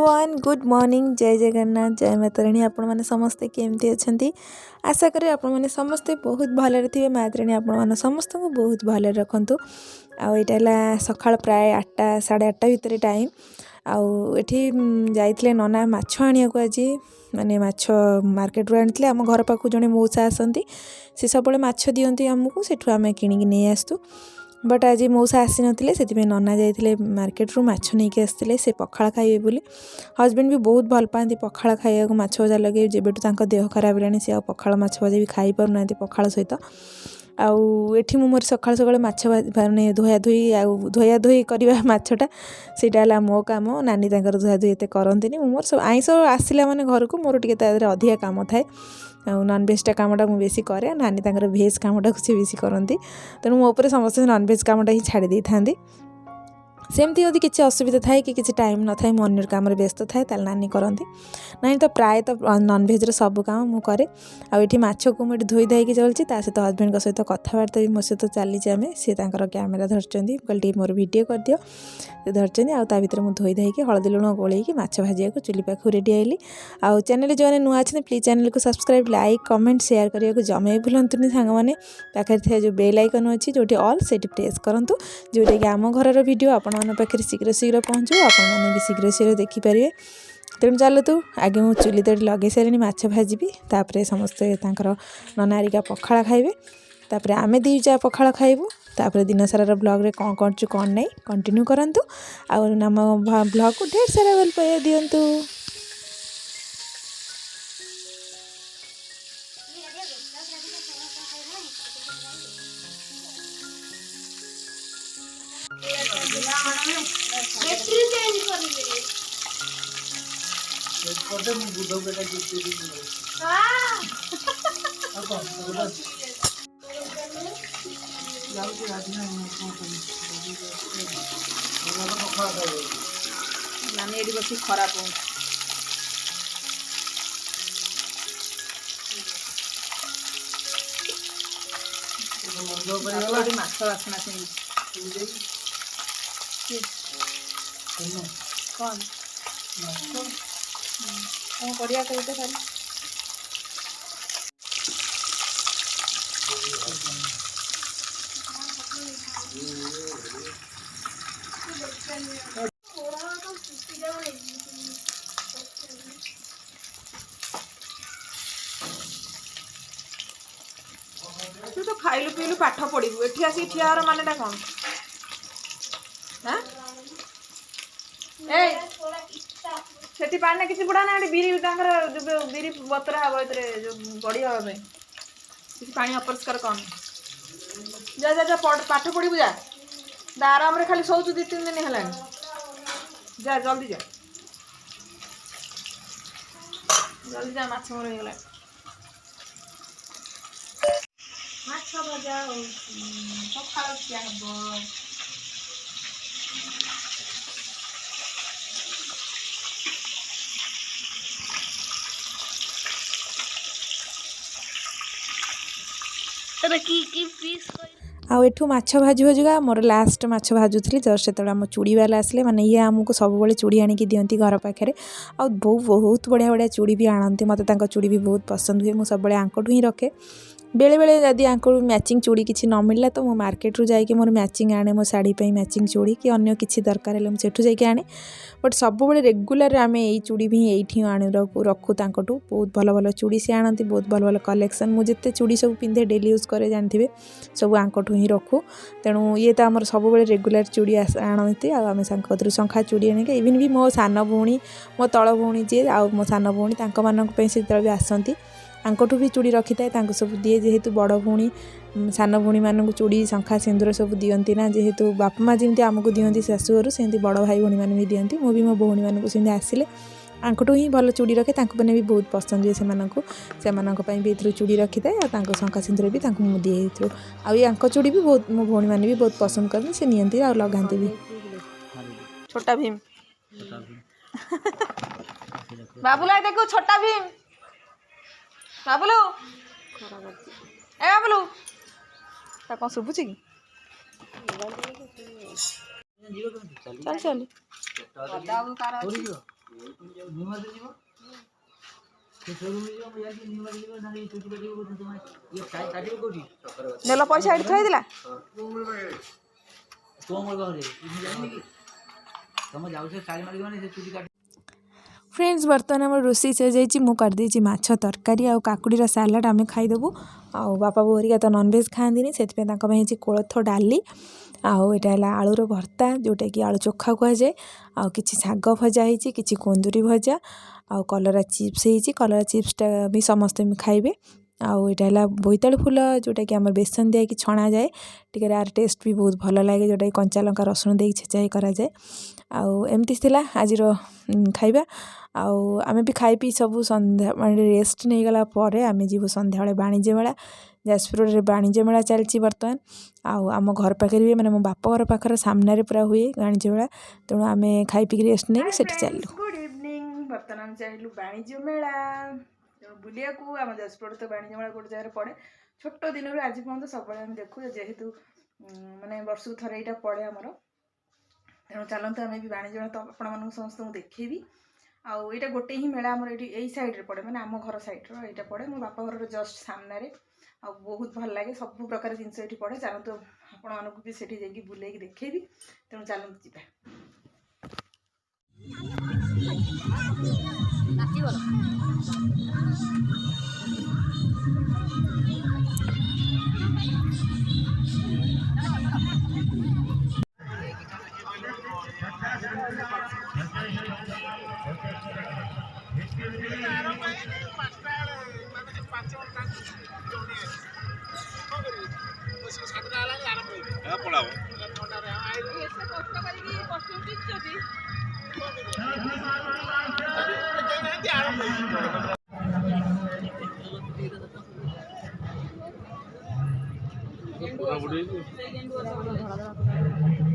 Everyone good morning जय जगन्नाथ जय माताराणी आपण मैंने समस्ते केमती अच्छा आशा करें आपण मैंने समस्ते बहुत भलरे थे माताराणी आपण मैंने समस्त को बहुत भल रखु आईटा सका प्राय 8टा 8:30 भितर टाइम आठी जाइए नना माछ आने को आज माने माछ मार्केट रू आनी आम घर पाक जड़े मौसा आसती सी सब माछ दिंती आमको सेठू आम किणिकी नहीं आसतु बट आज मौसा आसी नथिले से नना जाइए मार्केट रू माछ नहीं आसते से पखाड़ खाइबे बोली हजबैंड भी बहुत भल पाती पखाड़ खाइबा माछ भजा लगे जेबेठू देह खराब है सी पखाड़ माछ भजा भी खाई पार ना पखाड़ सहित आठी मोर सका सका माछ माने धोया धोई करवा माछटा सेटा मो काम नानी धोया धोई एत करती मोर सब आईस आसला माने घर को मोर टे अधिका काम थाए नॉनवेजटा कामटा मुझे बेसी करे नानी भेज कामटा से बेसी करती तेणु मो समस्त नॉनवेज कामटा ही छाड़ी दे था सेमती यदि किसी असुविधा थाए कि किसी टाइम न थाए मन काम व्यस्त थाए ताल नानी करती ना तो प्रायत नॉनवेज सब काम मुझे करे आठी माछ को मुझे धोई धाई चलती सहित हजबैंड सहित कथबार्ता भी मो सहित चली आम सी कैमेरा धरती कल मोर वीडियो कर दियो से धरती आ भर मुझे धोई धाई हलदी लुण गोलैकी माछ भाजिया को चुली पाख रेडी आइली आउ चैनल जो नुआ अच्छे प्लीज चैनल को सब्सक्राइब लाइक कमेंट शेयर करने को जमे भूलुनि सांगने पाखे थे जो बेल आइकन अच्छी जो ऑल से प्रेस करूँ जोटा कि आम घर वीडियो आपण पाखे शीघ्र शीघ्र पहुँचू आपने भी शीघ्र शीघ्र देखिपारे तेणु चलतु आगे मुझे चुली तड़ी लगे सारे माछ भाजबी तापर समस्ते नना हरिका पखाड़ खाइबे तापर आमे दीजा पखाड़ खाइबू तापर दिन सारा ब्लॉग रे कौन करचु कौन नहीं कंटिन्यू करंतु आ नाम ब्लॉग को ढेर सारा भल पाइबा दियंतु। नानी एडी बसी खराब हो माछ बासना कौन कौन करिया कहते खाली तू तो खाइलु पीलु पाठ पढ़ू एठी आसी ठियार मानेटा कौन सेठी पाने किसी बुढ़ा ना बिरी बिरी बतरा हम जो बड़ी हाँ किसी पानी अपरिष्कार कौन जा जा जा पाठ पढ़ू जा आराम रे खाली शौचु 2-3 दिन है जा जल्दी जा जल्दी जा माछ मोर हो माछ भजा सका खिया हम आठू माछ भाजु भाजुगा मोर लास्ट माछ भाजुली जस्ट से आम चूड़ी वाला आसले माने ये आमको सब चूड़ी आणिकी दिंती घर पाखे आ बहुत बढ़िया बढ़िया चूड़ी भी आणती मत चूड़ी भी बहुत पसंद हुए मुझे सब आंकठू ही रखे बेले बेले जदि आंक मैचिंग चूड़ी किसी न मिलला तो मो मार्केट रू जाइए मोर मैचिंग आने मो शाड़ी पे मैचिंग चूड़ी कि अन्य किसी दरकार है मुझे जाके आने बट सब रेगुलर आम यही चूड़ी भी ये आण रखू तांकटू बहुत भल भल चूड़ी सी आणती बहुत भल भल कलेक्शन मुझे चूड़ी सब पिंधे डेली यूज करे जानते सब आंकठू ही रखू तेणु ये तो आम सब रेगुलर चूड़ी आणती आम शंखा चूड़ी आने इवन भी मो सान भौणी मो तल भौणी जी आ मो सान भौणी से भी आसती आंकठू भी चूड़ी रखी था सब दिए जेहेतु बड़ भौणी सान भौणी मानक चूड़ी शंखा सिंदूर सब दियंती ना जेहेतु बापा माँ जमी आमको दियंती शाशुघर सेमती बड़ भाई भौणी मैंने भी दियंती मो भी मो भौणी मानक सेमती आसिले आंकठू ही भल चूड़ी रखे मैंने भी बहुत पसंद हुए से भी चूड़ी रखी था शंखा सिंदूर भी मुझे दिए आई आंक चूड़ी भी बहुत मो भौणी मैंने भी बहुत पसंद करते से नियंती आ लगाती भी छोटा भीम बाबूला देखो छोटा भीम बाबुलू ए बाबुलू कौन शुभुची कि चल चल ନେଲ ପଇସା ଏଠି ଥୋଇଥିଲା फ्रेंड्स बर्तमान आम रोषे सजाई मु करदे माछ तरकारी आउ काकुड़ीर सालाड आम खाईदेबू आउ बापा बो हरिका तो नॉनवेज खाआंदी से कोलथ डाली आउ एटा आलूर भर्ता जोटा कि आलू चोखा कहुए आउ किछि शाग भजा होती किछि कुंदुरी भजा आउ कलरा चिप्स होती कलरा चिप्सटा भी समस्ते खाइबे आउ एटा बोईतालु फूल जोटा कि आम बेसन दिया कि छणा जाए टी यार टेस्ट भी बहुत भल लगे जोटा कि कंचा लंका रसुण दे छेचा कराए आउ एमती आज खाइबा आउ आमे भी खाई पी सब संध्या माने रेस्ट नहीं गला परे आमे जीवु संध्या बेले वाणिज्य मेला जाजपुर रे वाणिज्य मेला चलची बर्तमान आउ आम घर पाखे भी माने मो बाप घर पाखर सामने पूरा हुए वाणिज्य मेला तेणु आमे खाई पी रेस्ट नहीं सेठी चललु। गुड इवनिंग बर्तमान चाहलु वाणिज्य मेला बुलिया को आम जाजपुर तो वाणिज्य मेला गोटे जगह पड़े छोट दिन आज पर्यटन सब देखू जेहेतु माने वर्ष थरे यहाँ पड़े आमर तेणु चलते आम भी वाणिज्य मेला तो आपण समस्त देखेबी आउ ये गोटे ही मेला आमर ये साइड पड़े मैंने आम घर साइड यहाँ पड़े मो बापा घर जस्ट सामने आ बहुत भल लगे सब प्रकार जिनस ये पड़े चलते आपण मानक भी सेठी जाकि बुलेकी देखेबी तेणु चलते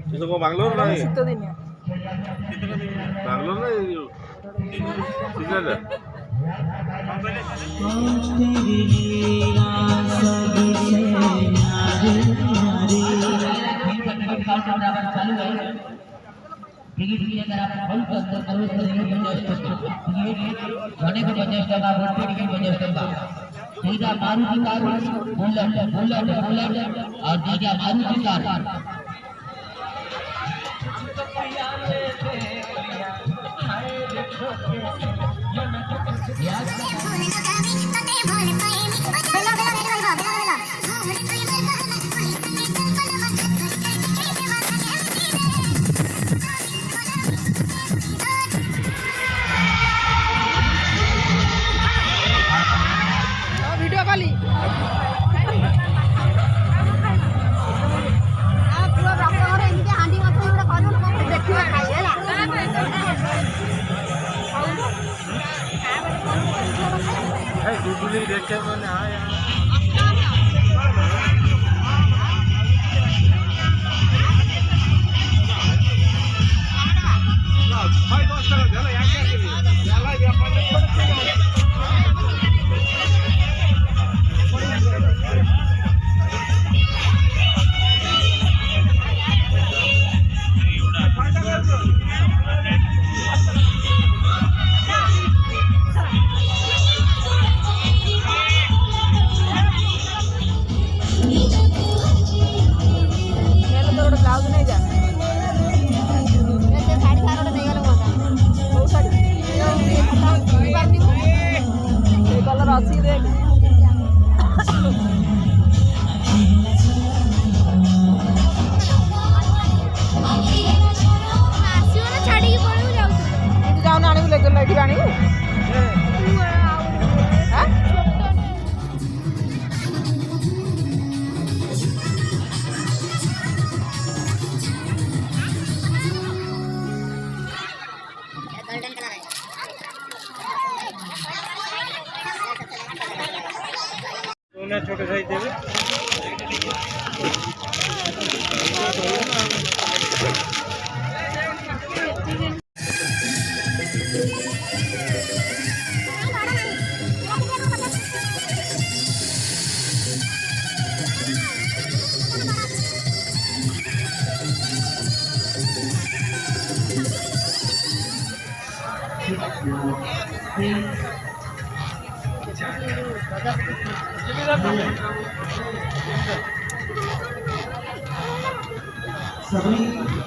जीवा बांग्लोर ना शीत दिनिया बांग्लोर वीडियो कॉली देखे मैंने हाँ यार सभी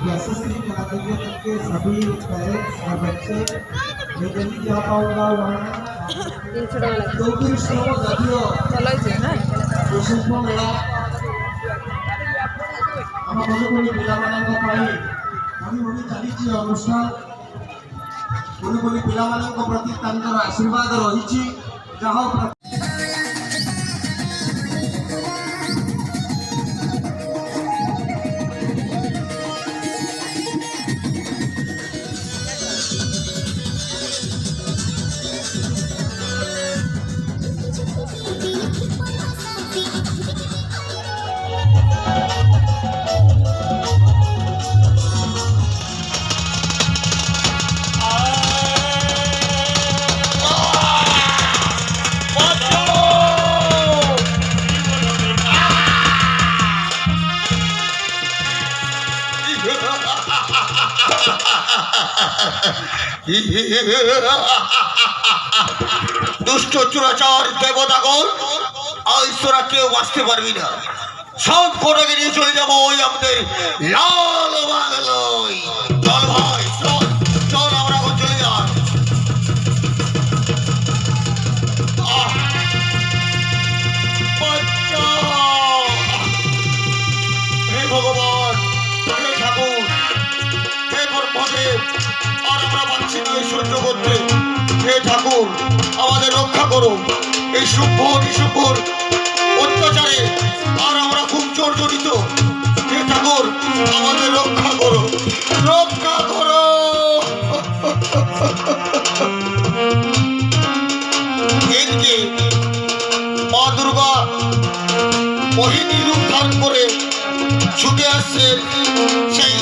यशस्वी कलाकृतियों के सभी पेरेंट्स और बच्चे मैं जल्दी जा पाऊंगा वहाँ तो फिर श्रम लगियो प्रशिक्षण मेला हम कोनी कोनी पिलामानंग पाई भाभी भाभी चलीची अनुष्ठान कोनी कोनी पिलामानंग प्रति तांकर आशीर्वाद रहिची जहाँ দুষ্ট চোরাচার দেবতাগণ আজ তোরা কেউ বাঁচতে পারবি না সব কোটাকে নিয়ে চলে যাবো ওই আমাদের লাল বাংলোয় চল ভাই চল চল আমরা এখন চলে যাই বাচ্চা হে ভগবান হে ঠাকুর হে ব্রহ্মদেব আর আমরা পাচ্ছি না এই সহ্য করতে হে ঠাকুর আমাদের রক্ষা করো এই শুভ নিশুভর অত্যাচারে আর আমরা খুব জর্জরিত হে ঠাকুর আমাদের রক্ষা করো রক্ষা করো এদিকে মা দুর্গা মোহিনী রূপ ধারণ করে ছুটে আসছে সেই